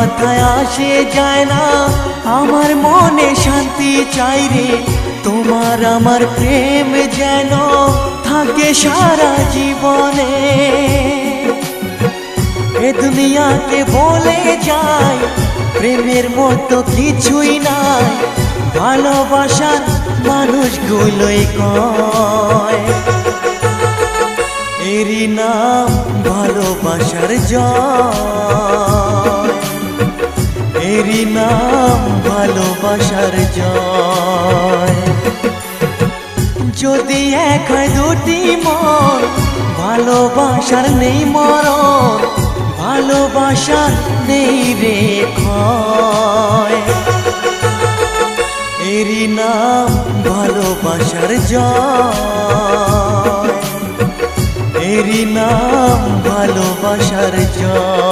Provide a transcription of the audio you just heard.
কথায় আসে যায় না, আমার মনে শান্তি চাই রে। তোমার আমার প্রেম যেন থাকে সারা জীবনে। এ দুনিয়াকে বলে যায় প্রেমের মতো কিছুই নাই, ভালোবাসার মানুষগুলোই কয় এরই নাম ভালোবাসার জয়, এরই নাম ভালোবাসার জয়। যদি এক হয় দুটি মন, ভালোবাসার নেই মরণ, ভালোবাসার নেই রে ক্ষয়। এরই নাম ভালোবাসার জয়, এরই নাম ভালোবাসার জয়।